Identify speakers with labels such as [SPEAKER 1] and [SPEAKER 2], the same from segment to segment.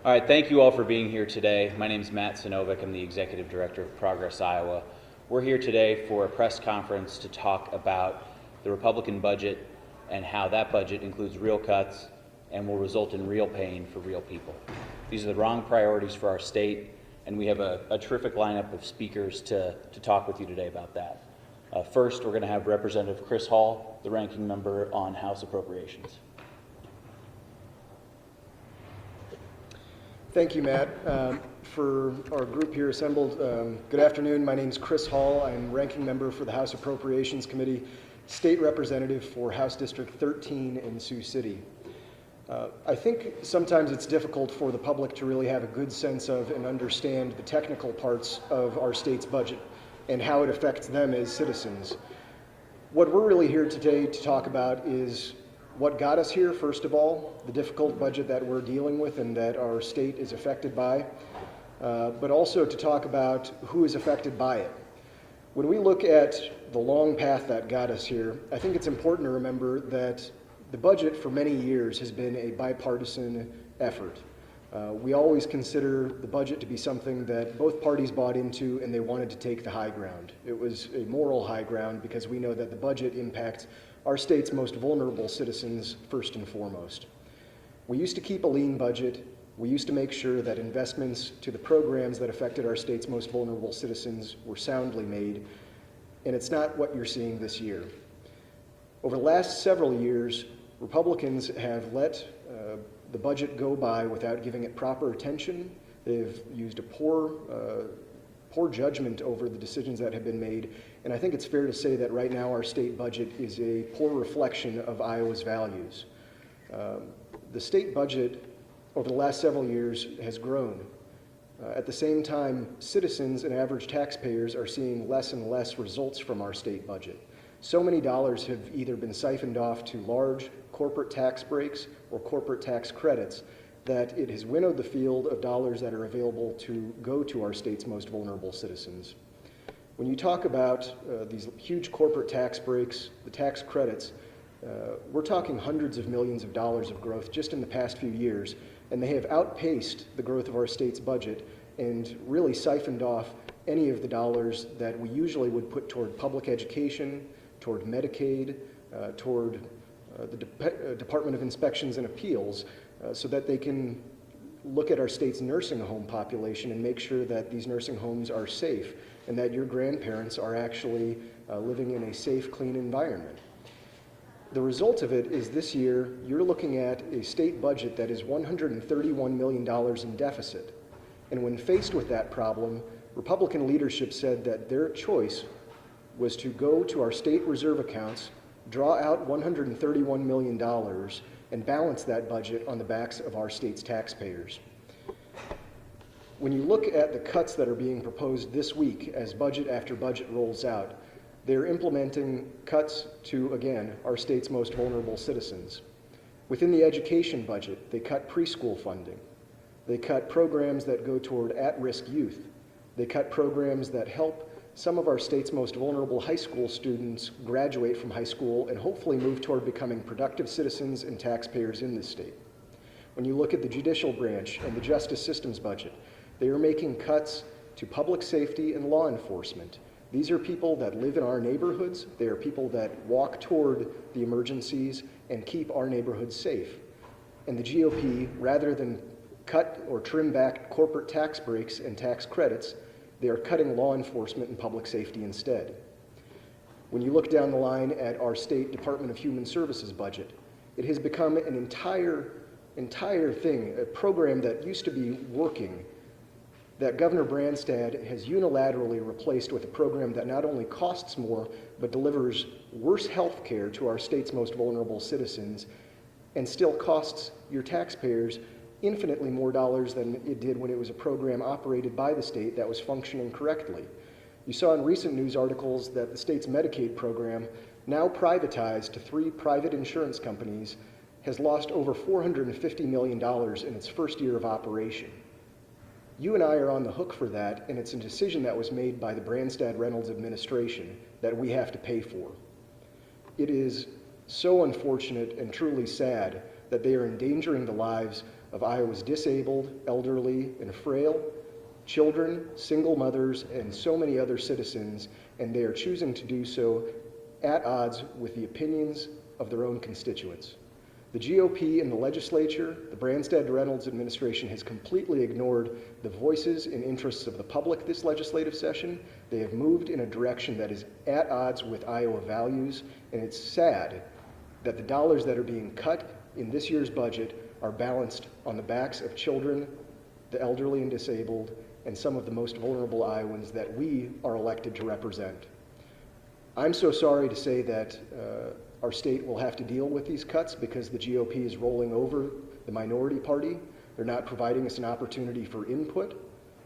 [SPEAKER 1] All right, thank you all for being here today. My name is Matt Sinovic. I'm the Executive Director of Progress Iowa. We're here today for a press conference to talk about the Republican budget and how that budget includes real cuts and will result in real pain for real people. These are the wrong priorities for our state, and we have a terrific lineup of speakers to talk with you today about that. First, we're going to have Representative Chris Hall, the ranking member on House Appropriations.
[SPEAKER 2] Thank you, Matt. For our group here assembled, good afternoon. My name is Chris Hall. I'm ranking member for the House Appropriations Committee, state representative for House District 13 in Sioux City. I think sometimes it's difficult for the public to really have a good sense of and understand the technical parts of our state's budget and how it affects them as citizens. What we're really here today to talk about is what got us here, first of all, the difficult budget that we're dealing with and that our state is affected by, but also to talk about who is affected by it. When we look at the long path that got us here, I think it's important to remember that the budget for many years has been a bipartisan effort. We always consider the budget to be something that both parties bought into and they wanted to take the high ground. It was a moral high ground because we know that the budget impacts our state's most vulnerable citizens first and foremost. We used to keep a lean budget. We used to make sure that investments to the programs that affected our state's most vulnerable citizens were soundly made, and it's not what you're seeing this year. Over the last several years, Republicans have let the budget go by without giving it proper attention. They've used a poor judgment over the decisions that have been made, and I think it's fair to say that right now our state budget is a poor reflection of Iowa's values. The state budget over the last several years has grown. At the same time, citizens and average taxpayers are seeing less and less results from our state budget. So many dollars have either been siphoned off to large corporate tax breaks or corporate tax credits that it has winnowed the field of dollars that are available to go to our state's most vulnerable citizens. When you talk about these huge corporate tax breaks, the tax credits, we're talking hundreds of millions of dollars of growth just in the past few years, and they have outpaced the growth of our state's budget and really siphoned off any of the dollars that we usually would put toward public education, toward Medicaid, toward the Department of Inspections and Appeals, so that they can look at our state's nursing home population and make sure that these nursing homes are safe and that your grandparents are actually living in a safe, clean environment. The result of it is this year, you're looking at a state budget that is $131 million in deficit. And when faced with that problem, Republican leadership said that their choice was to go to our state reserve accounts, draw out $131 million, and balance that budget on the backs of our state's taxpayers. When you look at the cuts that are being proposed this week as budget after budget rolls out, they're implementing cuts to, again, our state's most vulnerable citizens. Within the education budget, they cut preschool funding. They cut programs that go toward at-risk youth. They cut programs that help some of our state's most vulnerable high school students graduate from high school and hopefully move toward becoming productive citizens and taxpayers in this state. When you look at the judicial branch and the justice systems budget, they are making cuts to public safety and law enforcement. These are people that live in our neighborhoods. They are people that walk toward the emergencies and keep our neighborhoods safe. And the GOP, rather than cut or trim back corporate tax breaks and tax credits, they are cutting law enforcement and public safety instead. When you look down the line at our state Department of Human Services budget, it has become an entire thing, a program that used to be working, that Governor Branstad has unilaterally replaced with a program that not only costs more, but delivers worse health care to our state's most vulnerable citizens, and still costs your taxpayers infinitely more dollars than it did when it was a program operated by the state that was functioning correctly. You saw in recent news articles that the state's Medicaid program, now privatized to 3 private insurance companies, has lost over $450 million in its first year of operation. You and I are on the hook for that, and it's a decision that was made by the Branstad-Reynolds administration that we have to pay for. It is so unfortunate and truly sad that they are endangering the lives of Iowa's disabled, elderly, and frail, children, single mothers, and so many other citizens, and they are choosing to do so at odds with the opinions of their own constituents. The GOP in the legislature, the Branstad-Reynolds administration has completely ignored the voices and interests of the public this legislative session. They have moved in a direction that is at odds with Iowa values, and it's sad that the dollars that are being cut in this year's budget are balanced on the backs of children, the elderly and disabled, and some of the most vulnerable Iowans that we are elected to represent. I'm so sorry to say that our state will have to deal with these cuts because the GOP is rolling over the minority party. They're not providing us an opportunity for input.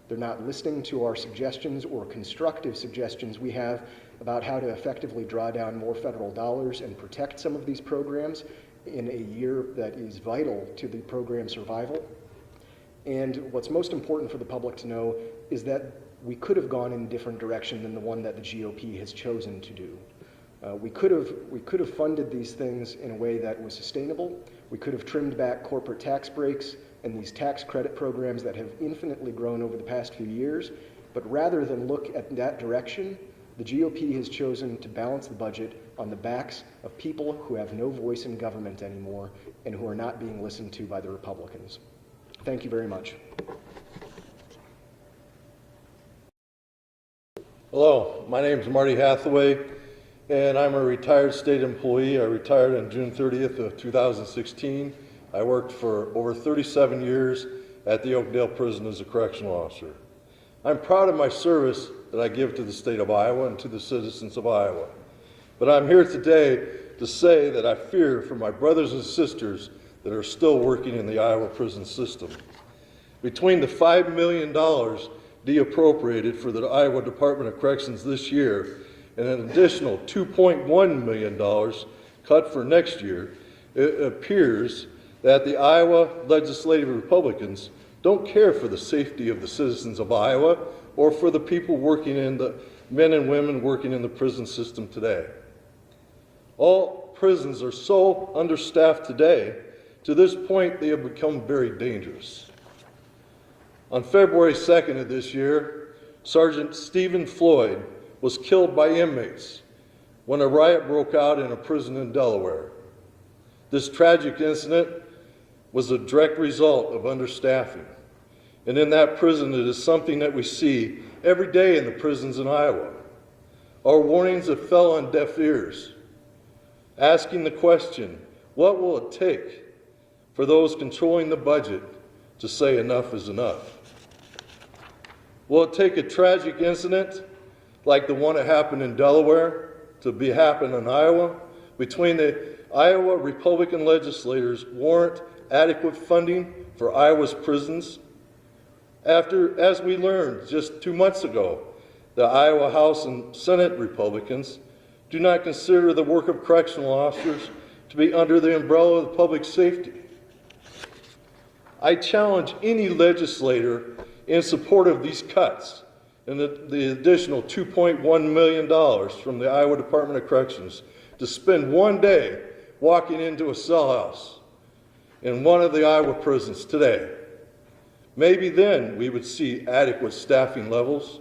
[SPEAKER 2] They're not listening to our suggestions or constructive suggestions we have about how to effectively draw down more federal dollars and protect some of these programs in a year that is vital to the program survival. And what's most important for the public to know is that we could have gone in a different direction than the one that the GOP has chosen to do. We could have funded these things in a way that was sustainable. We could have trimmed back corporate tax breaks and these tax credit programs that have infinitely grown over the past few years. But rather than look at that direction, the GOP has chosen to balance the budget on the backs of people who have no voice in government anymore and who are not being listened to by the Republicans. Thank you very much.
[SPEAKER 3] Hello, my name is Marty Hathaway, and I'm a retired state employee. I retired on June 30th of 2016. I worked for over 37 years at the Oakdale Prison as a correctional officer. I'm proud of my service that I give to the state of Iowa and to the citizens of Iowa. But I'm here today to say that I fear for my brothers and sisters that are still working in the Iowa prison system. Between the $5 million deappropriated for the Iowa Department of Corrections this year and an additional $2.1 million cut for next year, it appears that the Iowa legislative Republicans don't care for the safety of the citizens of Iowa or for the people working in the men and women working in the prison system today. All prisons are so understaffed today, to this point they have become very dangerous. On February 2nd of this year, Sergeant Stephen Floyd was killed by inmates when a riot broke out in a prison in Delaware. This tragic incident was a direct result of understaffing. And in that prison, it is something that we see every day in the prisons in Iowa. Our warnings have fell on deaf ears, asking the question, what will it take for those controlling the budget to say enough is enough? Will it take a tragic incident like the one that happened in Delaware to be happen in Iowa between the Iowa Republican legislators warrant adequate funding for Iowa's prisons? As we learned just 2 months ago, the Iowa House and Senate Republicans do not consider the work of correctional officers to be under the umbrella of public safety. I challenge any legislator in support of these cuts and the additional $2.1 million from the Iowa Department of Corrections to spend one day walking into a cell house in one of the Iowa prisons today. Maybe then we would see adequate staffing levels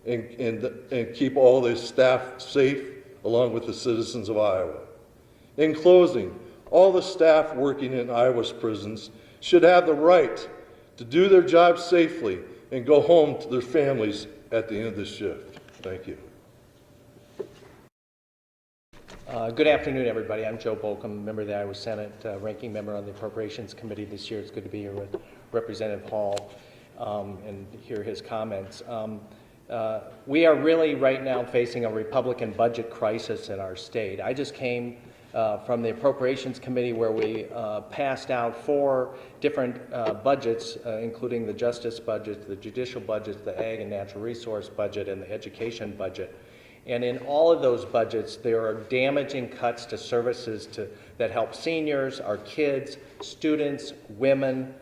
[SPEAKER 3] and keep all the staff safe along with the citizens of Iowa. In closing, all the staff working in Iowa's prisons should have the right to do their job safely and go home to their families at the end of this shift. Thank you.
[SPEAKER 4] Good afternoon, everybody. I'm Joe Bolcom, member of the Iowa Senate, ranking member on the Appropriations Committee this year. It's good to be here with Representative Hall and hear his comments. We are really right now facing a Republican budget crisis in our state. I just came from the Appropriations Committee where we passed out 4 different budgets, including the Justice budget, the Judicial budget, the Ag and Natural Resource budget, and the Education budget. And in all of those budgets, there are damaging cuts to services that help seniors, our kids, students, women,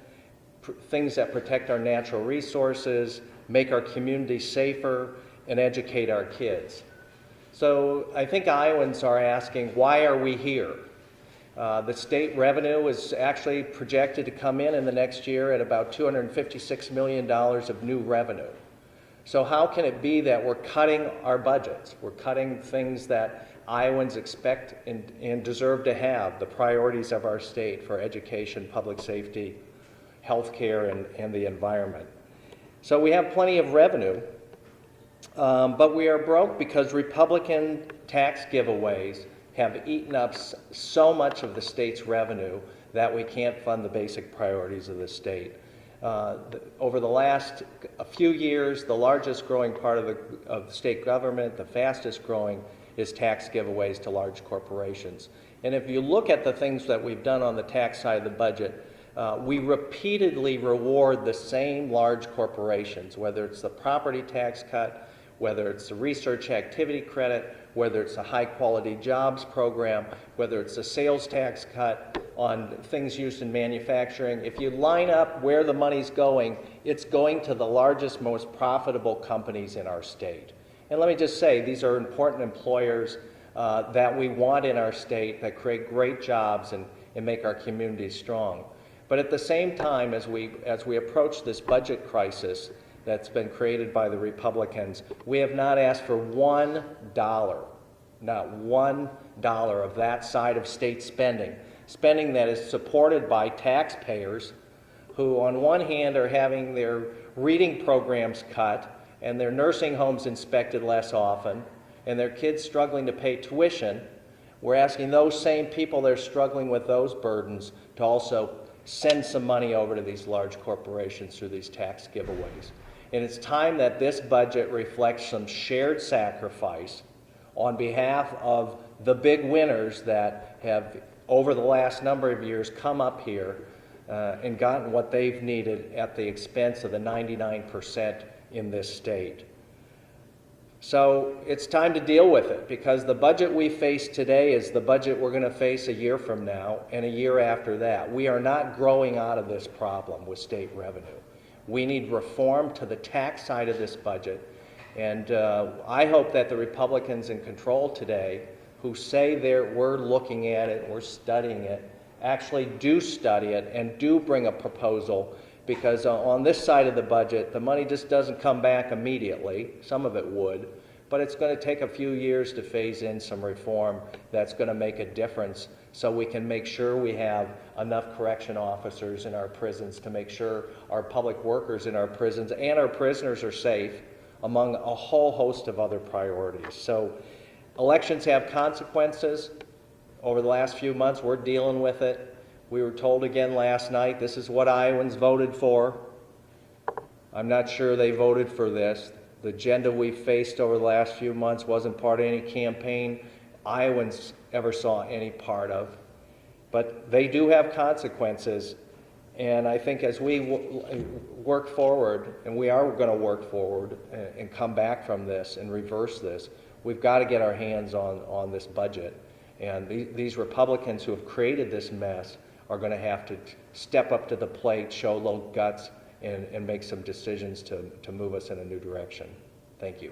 [SPEAKER 4] things that protect our natural resources, make our community safer, and educate our kids. So I think Iowans are asking, why are we here? The state revenue is actually projected to come in the next year at about $256 million of new revenue. So how can it be that we're cutting our budgets? We're cutting things that Iowans expect and deserve to have, the priorities of our state for education, public safety, healthcare, and the environment. So we have plenty of revenue, but we are broke because Republican tax giveaways have eaten up so much of the state's revenue that we can't fund the basic priorities of the state. Over the last few years, the largest growing part of the state government, the fastest growing, is tax giveaways to large corporations. And if you look at the things that we've done on the tax side of the budget, we repeatedly reward the same large corporations, whether it's the property tax cut, whether it's the research activity credit, whether it's a high-quality jobs program, whether it's a sales tax cut on things used in manufacturing. If you line up where the money's going, it's going to the largest, most profitable companies in our state. And let me just say, these are important employers that we want in our state that create great jobs and make our communities strong. But at the same time, as we approach this budget crisis that's been created by the Republicans, we have not asked for $1, not $1 of that side of state spending that is supported by taxpayers who on one hand are having their reading programs cut and their nursing homes inspected less often, and their kids struggling to pay tuition. We're asking those same people that are struggling with those burdens to also send some money over to these large corporations through these tax giveaways. And it's time that this budget reflects some shared sacrifice on behalf of the big winners that have, over the last number of years, come up here and gotten what they've needed at the expense of the 99% in this state. So it's time to deal with it, because the budget we face today is the budget we're going to face a year from now and a year after that. We are not growing out of this problem with state revenue. We need reform to the tax side of this budget, and I hope that the Republicans in control today, who say we're looking at it, we're studying it, actually do study it and do bring a proposal, because on this side of the budget, the money just doesn't come back immediately. Some of it would, but it's going to take a few years to phase in some reform that's going to make a difference, so we can make sure we have enough correction officers in our prisons to make sure our public workers in our prisons and our prisoners are safe, among a whole host of other priorities. So elections have consequences. Over the last few months, we're dealing with it. We were told again last night, this is what Iowans voted for. I'm not sure they voted for this. The agenda we faced over the last few months wasn't part of any campaign Iowans ever saw any part of. But they do have consequences. And I think as we work forward, and we are going to work forward and come back from this and reverse this, we've got to get our hands on this budget. And these Republicans who have created this mess are going to have to step up to the plate, show a little guts, and make some decisions to move us in a new direction. Thank you.